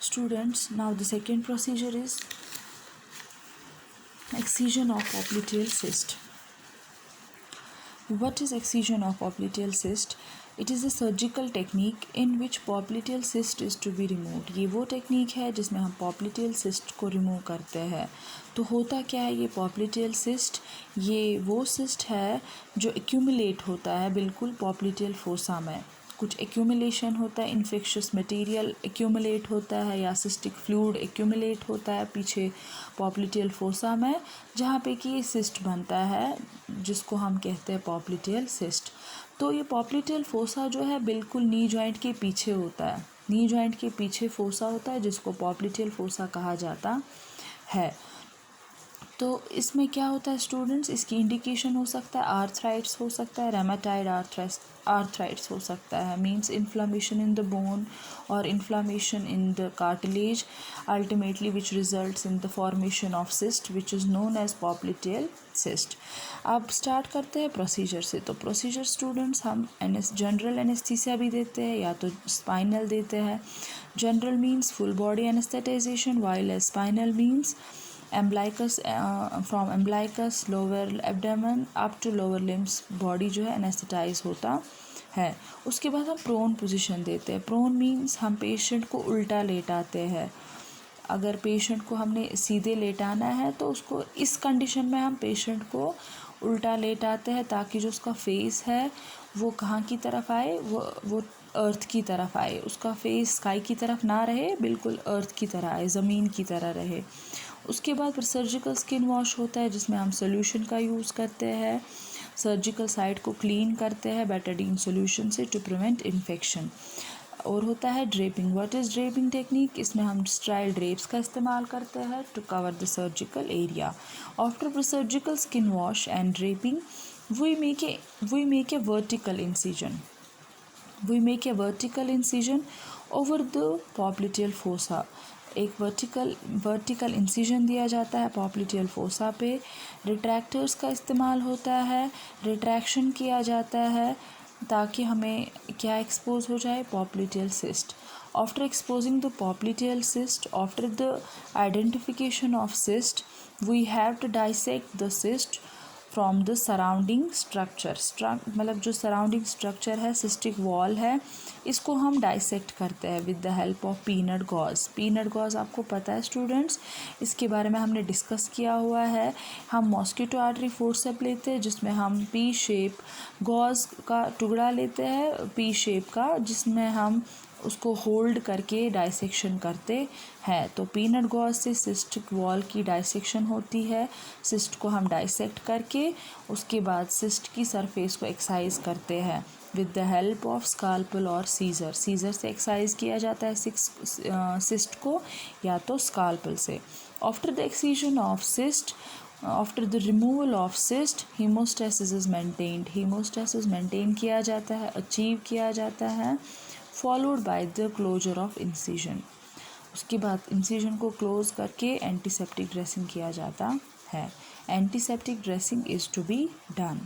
Students, now the second procedure is excision of popliteal cyst. What is excision of popliteal cyst? It is a surgical technique in which popliteal cyst is to be removed. ये वो technique है जिसमें हम popliteal cyst को remove करते हैं. तो होता क्या है ये popliteal cyst? ये वो cyst है जो accumulate होता है बिल्कुल popliteal fossa में. कुछ एक्यूमुलेशन होता है, इन्फेक्शियस मटेरियल एक्यूमुलेट होता है या सिस्टिक फ्लूइड एक्यूमुलेट होता है पीछे पॉप्लिटियल फोसा में, जहाँ पे कि सिस्ट बनता है जिसको हम कहते हैं पॉप्लिटियल सिस्ट. तो ये पॉप्लिटियल फोसा जो है बिल्कुल नी जॉइंट के पीछे होता है. नी जॉइंट के पीछे फोसा होता है जिसको पॉप्लिटियल फोसा कहा जाता है. तो इसमें क्या होता है स्टूडेंट्स, इसकी इंडिकेशन हो सकता है आर्थराइट्स हो सकता है, रेमाटाइड आर्थराइट्स हो सकता है, means inflammation in the bone और inflammation in the cartilage ultimately which results in the formation of cyst which is known as popliteal cyst. अब स्टार्ट करते हैं प्रोसीजर से. तो प्रोसीजर स्टूडेंट्स हम जनरल एनेस्थीसिया भी देते हैं या तो स्पाइनल देते हैं. General means full body anaesthetization, while as spinal means umbilicus from umbilicus lower abdomen up to lower limbs body जो है एनेस्थेटाइज होता है. उसके बाद हम प्रोन पोजीशन देते हैं. प्रोन मीन्स हम पेशेंट को उल्टा लेटाते हैं. अगर पेशेंट को हमने सीधे लेटाना है तो उसको इस कंडीशन में हम पेशेंट को उल्टा लेटाते हैं ताकि जो उसका फेस है वो कहाँ की तरफ आए, वो अर्थ की तरफ आए. उसका फेस स्काई की तरफ ना रहे, बिल्कुल अर्थ की तरह आए, ज़मीन की तरह रहे. उसके बाद फिर सर्जिकल स्किन वॉश होता है जिसमें हम सोल्यूशन का यूज़ करते हैं. सर्जिकल साइट को क्लीन करते हैं बेटाडीन सोल्यूशन से टू प्रिवेंट इन्फेक्शन. और होता है draping. What is draping technique? इसमें हम स्ट्राइल ड्रेप्स का इस्तेमाल करते हैं to cover the surgical area. After the surgical skin wash and draping we make a vertical incision. We make a vertical incision over the popliteal fossa. एक vertical incision दिया जाता है पॉप्लिटियल फोसा पे. रिट्रैक्टर्स का इस्तेमाल होता है, रिट्रैक्शन किया जाता है ताकि हमें क्या एक्सपोज हो जाए, popliteal cyst. After exposing the popliteal cyst, after the identification of cyst, we have to dissect the cyst from the surrounding structure. मतलब जो सराउंडिंग स्ट्रक्चर है, सिस्टिक वॉल है, इसको हम डाइसेक्ट करते हैं with the help of peanut gauze. Peanut gauze आपको पता है स्टूडेंट्स, इसके बारे में हमने डिस्कस किया हुआ है. हम मॉस्किटो आर्टरी फोर्सेप लेते हैं जिसमें हम पी शेप गॉज का टुकड़ा लेते हैं, पी शेप का, जिसमें हम उसको होल्ड करके डाइसेक्शन करते हैं. तो पीनट गॉज से सिस्टिक वॉल की डाइसेक्शन होती है. सिस्ट को हम डाइसेक्ट करके उसके बाद सिस्ट की सरफेस को एक्साइज करते हैं विद द हेल्प ऑफ स्काल्पल और सीजर. सीजर से एक्साइज किया जाता है सिस्ट को या तो स्काल्पल से. After the excision of cyst, after the removal of cyst, haemostasis is maintained. Haemostasis maintain किया जाता है, अचीव किया जाता है, followed by the closure of incision. उसके बाद इंसिजन को क्लोज करके एंटीसेप्टिक ड्रेसिंग किया जाता है. Antiseptic dressing is to be done.